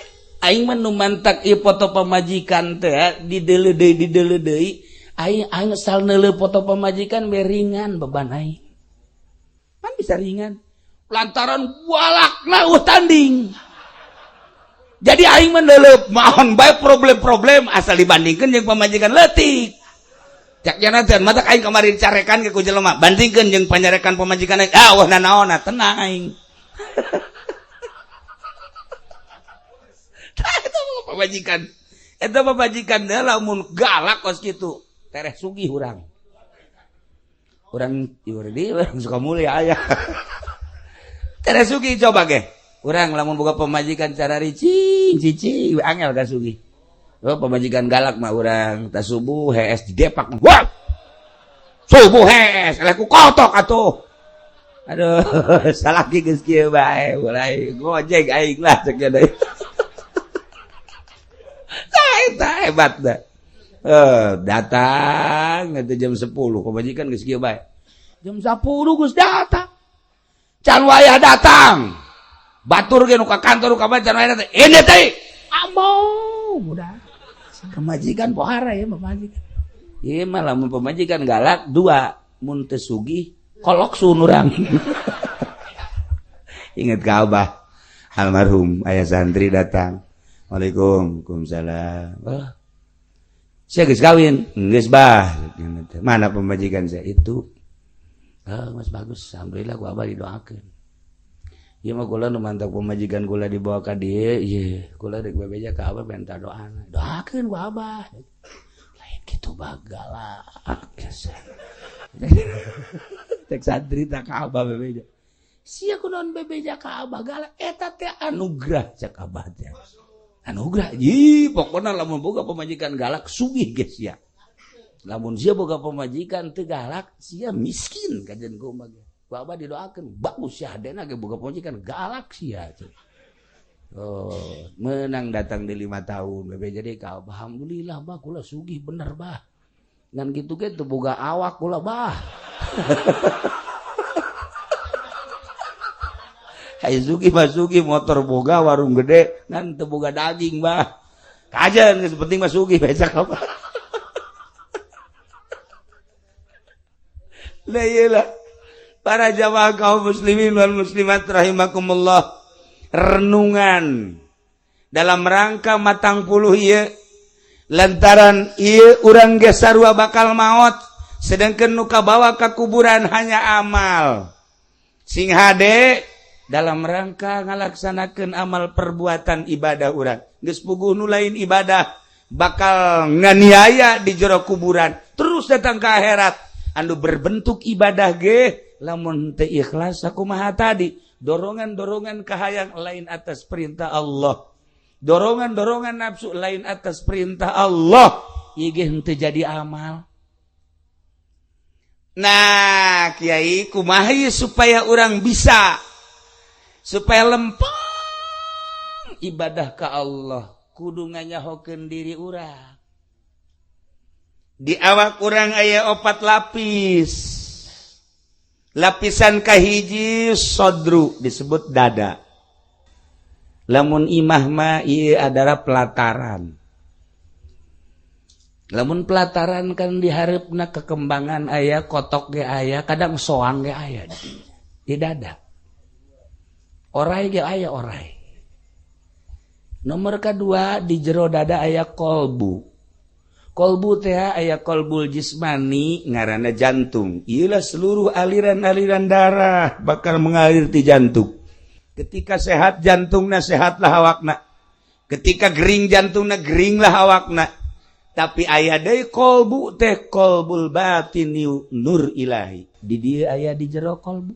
aing mah nu mantak ieu foto pemajikan teh dideuleuh deui aing asal neuleuh foto pemajikan be ringan beban aing kan bisa ringan lantaran walakna tanding jadi aing mah neuleuh mahon bae problem-problem asal dibandingkeun jeung pamajikan leutik cak janatan matak aing kamari dicarekan ke ku jelema bandingkeun jeung panyarekan pamajikan aing wah nanaonna tenang aing eta pamajikan teh lamun galak kos kitu tereh sugih urang suka mulia aya tereh sugih coba ge urang lamun boga pamajikan cara cicing angel ka sugih pamajikan galak mah urang ta subuh hees di depak wah subuh hees eleh ku kotok atuh aduh salaki geus kieu bae mulai gojek aing lah cek deui eta hebat dah datang itu jam 10 pamajikan geus kieu bae jam 10 geus datang can wayah datang batur ge nu ka kantor ka can wayah datang ini teh amau mudah pemajikan pohara ya pemajikan ieu mah lamun pemajikan galak dua mun teu sugih kolok sun urang inget ka Abah almarhum aya santri datang Waalaikumsalam saya geus kawin geus bah mana pemajikan saya itu mas bagus alhamdulillah ku Abah didoakeun ieu mah kula nu mantap pemajikan kula dibawa ka dieu ieu kula rek bebeja ka Abah minta doana doakeun ku Abah lain kitu bagalak tek santri tak ka Abah bebeja sia kunaon bebeja ka Abah galak eta teh anugrah cak Abah teh anugrah pokokna lamun boga pemajikan galak sugih geus sia lamun sia boga pemajikan teu galak sia miskin kajen kumaha ge ku Abah didoakeun bagus sia hadena ge boga pemajikan galak sia menang datang di 5 tahun bebe jadi ka Abah alhamdulillah bah kula sugih bener bah ngan kitu ge teu boga awak kula bah hai sugih mah sugih motor boga warung gede ngan teu boga daging bah kajen geus penting mah sugih becak apa la iyalah para jamaah kaum muslimin wal muslimat rahimakumullah renungan dalam rangka matang puluh ieu lantaran ieu urang ge sarua bakal maot sedangkeun nu kabawa ka kuburan hanya amal sing hade dalam rangka ngalaksanakeun amal perbuatan ibadah urang geus puguh nu lain ibadah bakal nganiaya di jero kuburan terus datang ke akhirat anu berbentuk ibadah ge lamun teu ikhlas sakumaha tadi dorongan-dorongan kahayang lain atas perintah Allah dorongan-dorongan nafsu lain atas perintah Allah ieu ge henteu jadi amal. Nah kiai kumaha supaya urang bisa supaya lempeng ibadah ka Allah kudu nganyahokeun diri urang di awak urang aya 4 lapis lapisan kahiji sodru disebut dada lamun imah mah ieu adalah pelataran lamun pelataran kan diharapna kekembangan aya kotok ge aya kadang soang ge aya di dada Orai ge aya orai. Nomor kedua di jero dada aya kolbu. Kolbu teh aya kolbul jismani ngaranna jantung. Ieulah seluruh aliran-aliran darah bakal mengalir ti jantung. Ketika sehat jantungna sehatlah awakna. Ketika gering jantungna geringlah awakna. Tapi aya deui kolbu teh kolbul batin nur ilahi. Di dieu aya di jero kolbu.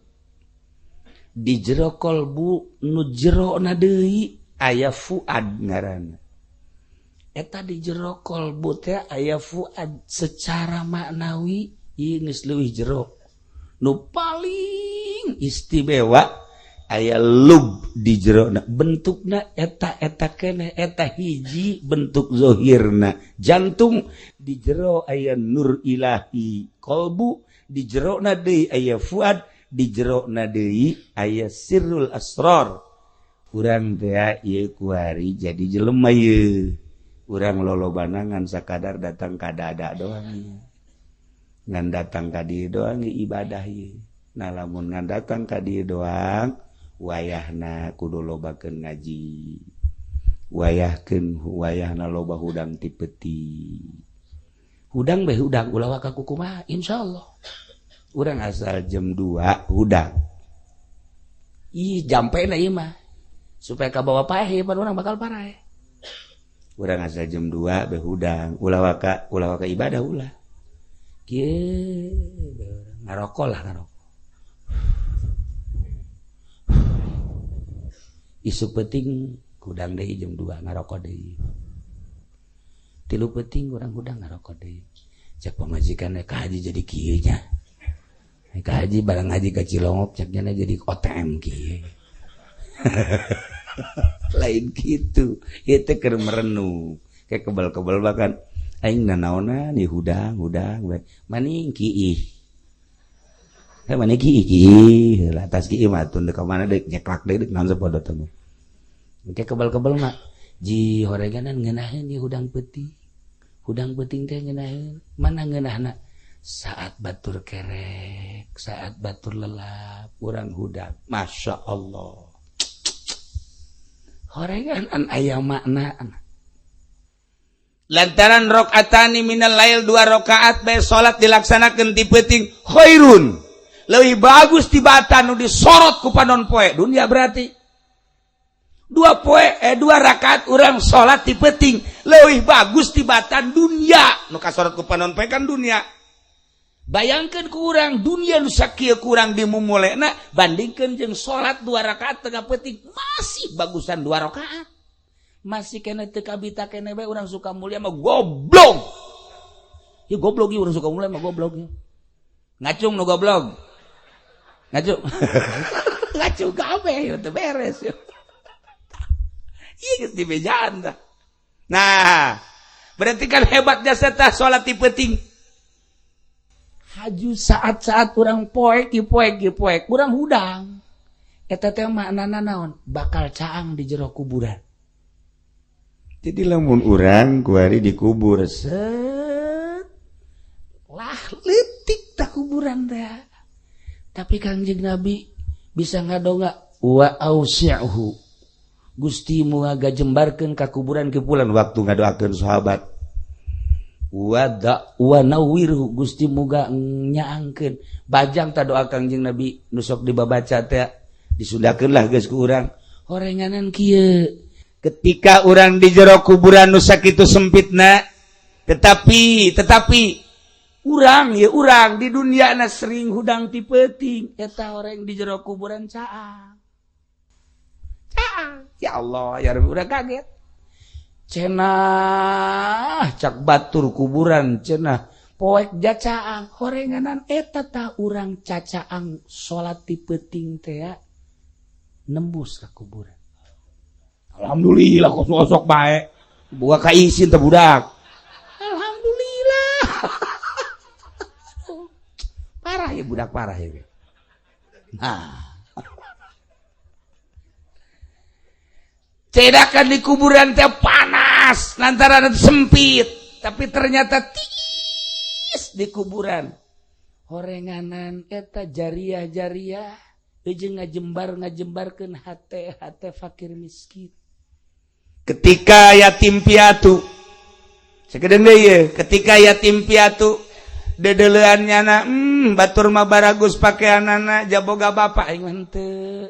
Di jero kolbu nu jerona deui aya fuad ngaranna. Eta di jero kolbu teh aya fuad secara maknawi ieu geus leuwih jero. Nu paling istimewa aya lub di jerona. Bentukna eta keneh eta hiji bentuk zahirna. Jantung di jero aya nur ilahi. Kolbu di jerona deui aya fuad, di jerona deui aya sirrul asrar. Urang teh ieu kuari jadi jelema ieu. Urang lolobanangan sakadar datang ka dada doang. Ngan datang ka dieu doang ibadah ieu. Nah lamun ngan datang ka dieu doang wayahna kudu lobakeun ngaji. Wayahna loba hudang ti peti. Hudang beh hudang ulah waka kumaha insyaallah. Urang asal jam 2 hudang. Ih jampena ieu mah. Supaya kabawa paeh pan urang bakal paraeh. Urang asal jam 2 beh hudang, ulah waka ibadah ulah. Kieu ngarokok lah ngarokok. Isu penting hudang deui jam 2 ngarokok deui. 3 penting urang hudang ngarokok deui. Cek pamajikan ka haji jadi kieu nya. Ka haji barang haji ka Cilongop cek nya jadi OTM kieu. Lain gitu itu keur merenung kayak kebal-kebal bahkan aing nanaonna nih hudang maning kiih maning kiih latas kiih mah tun ka mana deuk nyeklak deuk naon sapodo teh kayak kebal-kebal mah ji horeganan ngeunaheun di hudang peuting teh ngeunaheun mana ngeunahna saat batur kerek saat batur lelap urang hudang masyaallah. Horengan aya makna. Lantaran rakaatani minal lail 2 rakaat bae salat dilaksanakeun ti peuting khairun. Leuwih bagus tibatan nu disorot ku panon poe dunia berarti. 2 rakaat urang salat ti peuting leuwih bagus tibatan dunia nu kasorot ku panon poe kan dunia. Bayangkeun ku urang dunia nu sakieu kurang dimumulena bandingkeun jeung salat 2 rakaat tengah peuting masih bagusan 2 rakaat. Masih kena teu kabita kene bae urang suka mulia mah goblok. Ieu goblok ieu urang suka mulia mah goblok. Ngacung nu goblok. Ngacung. Ngacung kabeh ieu teu beres ieu. Ieu geus dibejaan tah. Nah, berarti kan hebat jasa tah salat ti peuting. Haju saat-saat urang poek urang hudang eta teh maknana naon bakal caang di jero kuburan. Jadi lamun urang kuari dikubur set lah leutik tah kuburan teh. Tapi Kangjeng Nabi bisa ngadonga wa ausi'hu Gusti moga gajembarkeun ka kuburan kipulan waktu ngadoakeun sahabat. Wa nawwirhu Gusti muga nyaangkeun bajang ta doa Kangjeng Nabi nu sok dibabaca teh disundakeunlah geus ku urang horenganan kieu ketika urang di jero kuburan nu sakitu sempitna tetapi urang di duniana sering hudang ti peuting eta horeng di jero kuburan caang ya Allah ya Rabbi urang kaget cenah cak batur kuburan cenah poek jacaang horenganan eta tah urang cacaang salat ti peuting teh nembus ka kuburan. Alhamdulillah kosok bae buka ka isin teh budak. Alhamdulillah. Parah ya budak parah ya. Nah. Cedakan di kuburan teh panas, lantaran sempit, tapi ternyata tis di kuburan. Horenganan eta jariah ngajembarkeun hate fakir miskin. Ketika yatim piatu sakedeung deui ye, ketika yatim piatu dedeleannyana batur mah baragus pakaianana jaboga bapa aing mah henteu.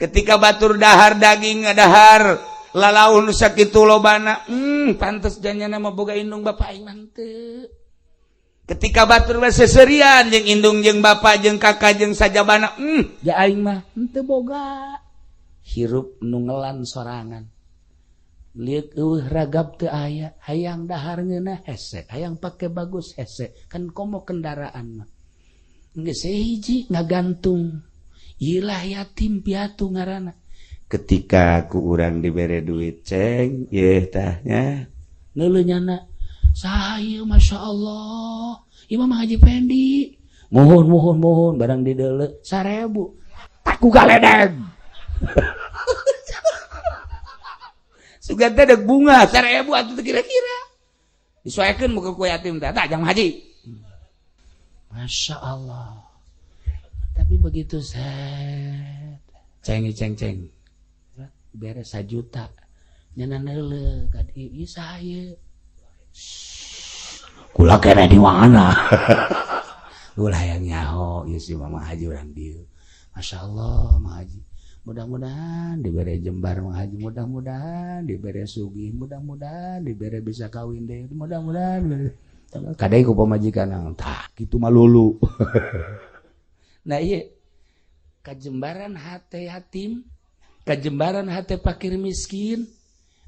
Ketika batur dahar daging ngadahar lalaun sakitu lobana pantes janyana mah boga indung bapa aing mah henteu. Ketika batur mah seserian jeung indung jeung bapa jeung kakak jeung sajabana ya aing mah henteu boga. Hirup nu ngelan sorangan. Lihat ragap teu aya, hayang dahar ngeuna hese, hayang pake bagus hese, kan komo kendaraan mah. Geus hiji ngagantung. Ilah yatim piatu ngaranna. Ketika ku urang dibere duit ceng, ye tahnya neuleunyana saha ieu masyaallah. Imam Haji Pendi. Mohon barang dideuleu 1000. Taku galedeg. Sugan teh deuk bunga 1000 atuh kira-kira. Disoekeun muga ku yatim teh, tah Jang Haji. Masya Allah. Tapi begitu ceng. Beres 1 juta. Nyana neuleuh ka dieu ieu saha. Kula kene di mana? Ulah yang nyaho ieu si Mama Haji urang dieu. Masya Allah Mama Haji. Mudah-mudahan dibere jembar Mang Haji, mudah-mudahan dibere sugih, mudah-mudahan dibere bisa kawin deh, mudah-mudahan kadai ku pamajikan tah kitu mah lulu. Nah ieu kajembaran hate yatim, kajembaran hate fakir miskin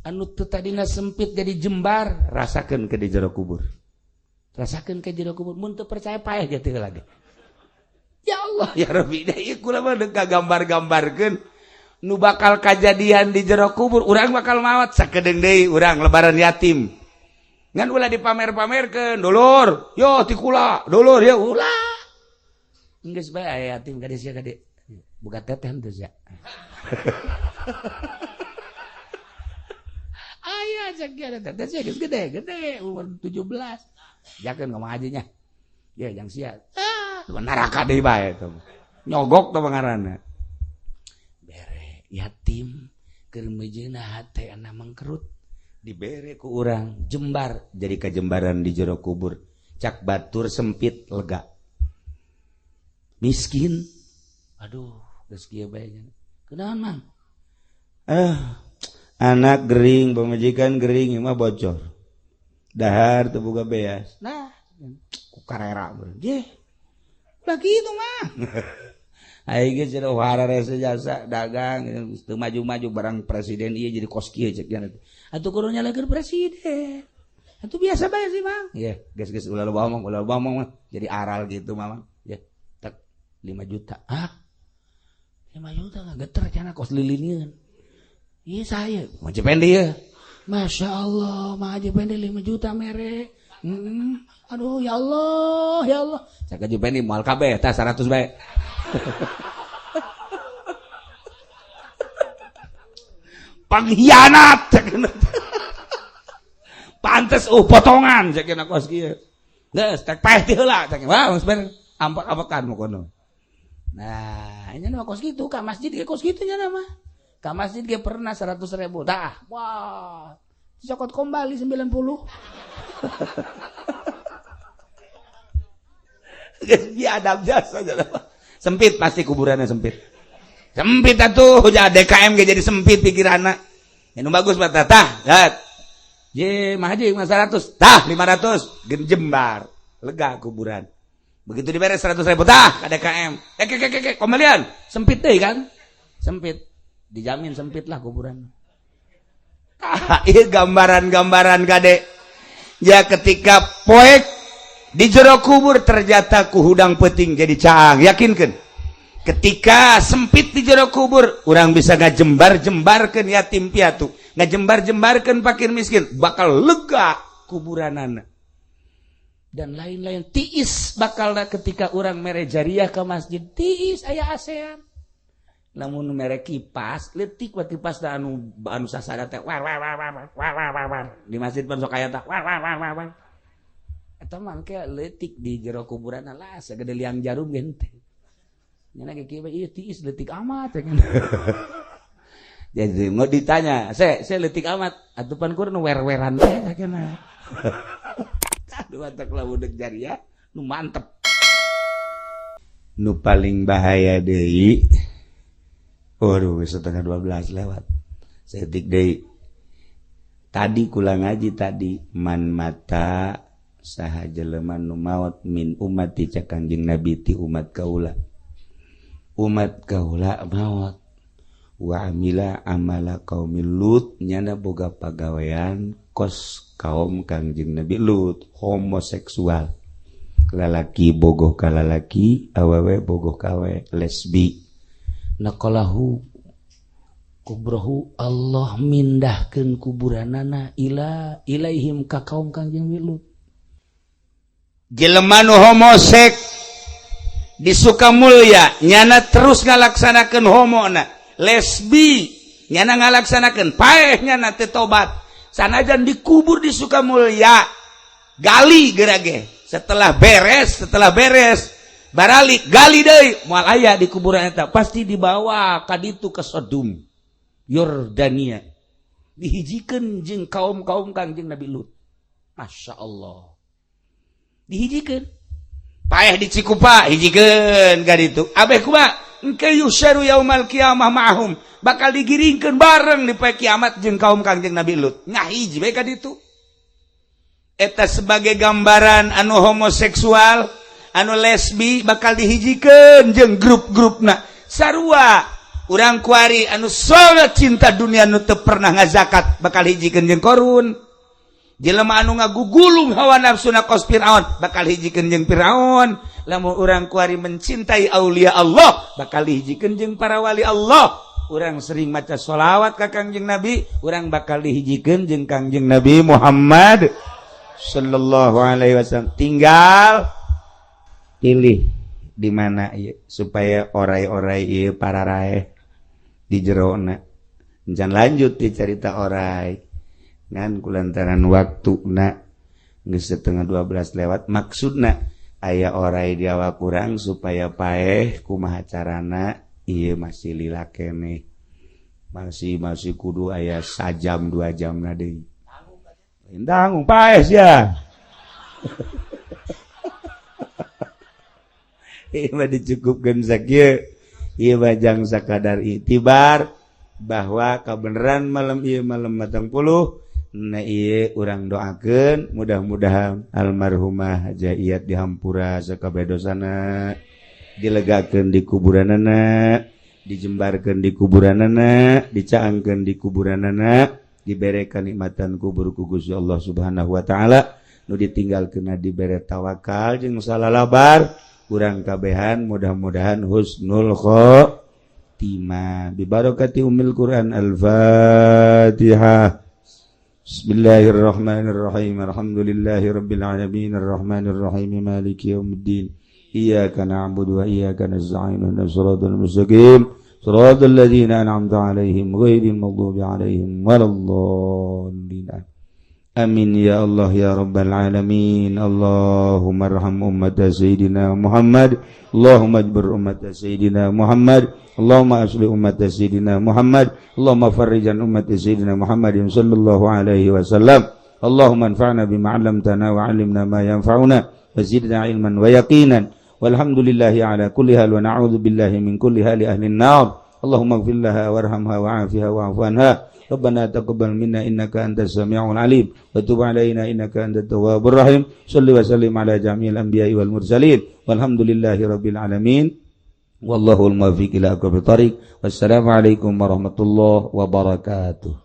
anu teu tadina sempit jadi jembar, rasakeun ke di jero kubur. Rasakeun ke jero kubur, mun teu percaya paeh ge teu lagi. Ya Allah ya Rabbi, da ieu kula mah deuk gambar-gambarkeun nu bakal kajadian di jero kubur, urang bakal maot sakedeung deui urang lebaran yatim. Ngan ulah dipamer-pamerkeun, dulur, yo ti kula, dulur ya ulah. Geus bae aya yatim kade sia kade. Buka teteh henteu sia. Aya cek ya teteh sia geus gede, umur 17. Jakeun ka Mang Hajinya. Ya jang sia. Neraka deui bae eta. Nyogok teh ngaranna. Bere yatim keur mejeuna hate ana mangkerut dibere ku urang jembar jadi kajembaran di jero kubur. Cak batur sempit lega. Miskin aduh geus kieu bae nya. Kunaon Mang? Anak gering pamajikan gering mah bocor. Dahar teu boga beas. Nah, ku karera ye. Lagi itu mah. Aing geus cenah warare jasa dagang teu maju-maju barang presiden ieu jadi kos kieu cek nya. Atuh kudu nyalakeun presiden. Atuh biasa bae sih Mang. Ye, geus ulah loba omong mah. Jadi aral gitu Mang. Ye, tak 5 juta. Ah. 5 juta ngageter cenah kos lilingeun. Ieu saya, Haji Pendi ya. Masya Allah, Haji Pendi 5 juta mere. Aduh ya Allah. Cak Haji Pendi moal kabeh tah 100 bae. Pengkhianat cak. Pantes potongan cak kena kos kieu. Geus tek paeh ti heula cak. Wah, geus bener ampek-ampekan mah kono. Nah, ini mah kos kitu ka masjid ge kos kitu nya mah. Ka masjid ge pernah 100.000. Tah, wah. Cokot kembali 90. Biadab jasa sempit pasti kuburannya sempit atuh ja DKM ge jadi sempit pikiranna anu bagus mah tah je mah haji 100 tah 500 gen jembar lega kuburan begitu diberes 100.000 tah ka DKM kembalian sempit deui kan sempit dijamin sempit lah kuburan ieu gambaran-gambaran kade ya ketika poek di jero kubur ternyata ku hudang peuting jadi caang. Yakinkeun. Ketika sempit di jero kubur, urang bisa ngajembar-jembarkeun yatim piatu, ngajembar-jembarkeun fakir miskin, bakal lega kuburanana. Dan lain-lain tiis bakalna ketika urang mere jariah ke masjid, tiis aya ASEAN. Lamun mere kipas, leutik we kipas anu sasada teh war. Di masjid pan sok aya tah war. Eta mah ke leutik di jero kuburan lah sagede liang jarum ge teh. Nya ge kieu ieu tiis leutik amat ya kan. Jadi mau ditanya, saya leutik amat, atupan kurang wer-weran teh sakeuna. Aduh atak lamun deuk jariah nu mantep. Nu paling bahaya deui. Waduh, setengah 12 lewat. Setik deui. Tadi kula ngaji tadi man mata saha jelema nu maot min ummati ca Kangjeng Nabi ti umat kaula. Umat kaula maot wa amila amala qaumil Lut nyana boga pagawean kos kaum Kangjeng Nabi Lut, homoseksual. Lalaki bogoh ka lalaki, awewe bogoh ka awewe, lesbi. Naqalahu kubrahu Allah mindahkeun kuburanana ilaihim ka kaum Kangjeng Nabi Lut. Jelema nu homosek di Sukamulya nyana terus ngalaksanakeun homona, lesbi nyana ngalaksanakeun, paeh nyana teu tobat. Sanajan dikubur di Sukamulya, gali gerage. Setelah beres baralik gali deui moal aya di kuburan eta pasti dibawa ka ditu ke Sodom Yordania dihijikeun jeung kaum-kaum Kangjeng Nabi Lut. Masya Allah dihijikeun paeh di Cikupa hijikeun ka ditu abeh kumaha engke yusyaru yaumal qiyamah ma'hum bakal digiringkeun bareng di poe kiamat jeung kaum Kangjeng Nabi Lut ngahiji bae ka ditu. Eta sebagai gambaran anu homoseksual anu lesbi bakal dihijikeun jeung grup-grupna sarua urang kuari anu salat cinta dunia anu teu pernah ngazakat bakal hijikeun jeung Qarun. Jelema anu ngagugulung hawa nafsuna kos Firaun bakal hijikeun jeung Firaun. Lamun urang kuari mencintai aulia Allah bakal dihijikeun jeung para wali Allah. Urang sering maca sholawat ka Kangjeng Nabi urang bakal dihijikeun jeung Kangjeng Nabi Muhammad sallallahu alaihi wasallam. Tinggal pilih di mana ieu supaya orai-orai ieu pararae di jerona. Encan lanjut di cerita orai. Ngan kulantaran waktuna geus setengah 12 lewat maksudna aya orai di awak urang supaya paeh kumaha carana ieu masih lila keneh. Masih kudu aya sajam 2 jamna deui. Indang paes ya. Ieu dicukupkeun sakieu. Ieu bajang sakadar itibar bahwa kebenaran malam ieu malam 40 na ieu urang doakeun mudah-mudahan almarhumah Haja Iyat dihampura sakabeh dosana, dilegakeun di kuburanana, dijembarkeun di kuburanana, dicaangkeun di kuburanana. Dibere kanikmatan kubur ku Gusti Allah Subhanahu wa taala nu ditinggalkeun dibere tawakal jeung salalabar urang kabehan mudah-mudahan husnul khotimah bi barakati ummil Quran al-Fatihah. Bismillahirrahmanirrahim. Alhamdulillahirabbil alamin arrahmanir rahim maliki yaumiddin. Iyyaka na'budu wa iyyaka nasta'in ihdinas siratal mustaqim. صراط الذين أنعمت عليهم غير المغضوب عليهم ولا الضالين. آمين يا الله يا رب العالمين. اللهم ارحم أمة سيدنا محمد. اللهم اجبر أمة سيدنا محمد. اللهم أصلح أمة سيدنا محمد. اللهم فرج عن أمة سيدنا محمد صلى الله عليه وسلم. اللهم انفعنا بما علمتنا وعلمنا ما ينفعنا وزدنا علما ويقينا. والحمدلله على كل حال ونعوذ بالله من كل حال أهل النار. اللهم اغفر لها وارحمها وعافها واعف عنها. ربنا تقبل منا إنك أنت السميع العليم وتب علينا إنك أنت التواب الرحيم. صل وسلم على جميع الأنبياء والمرسلين والحمد لله رب العالمين والله الموفق إلى أقرب الطريق. والسلام عليكم ورحمة الله وبركاته.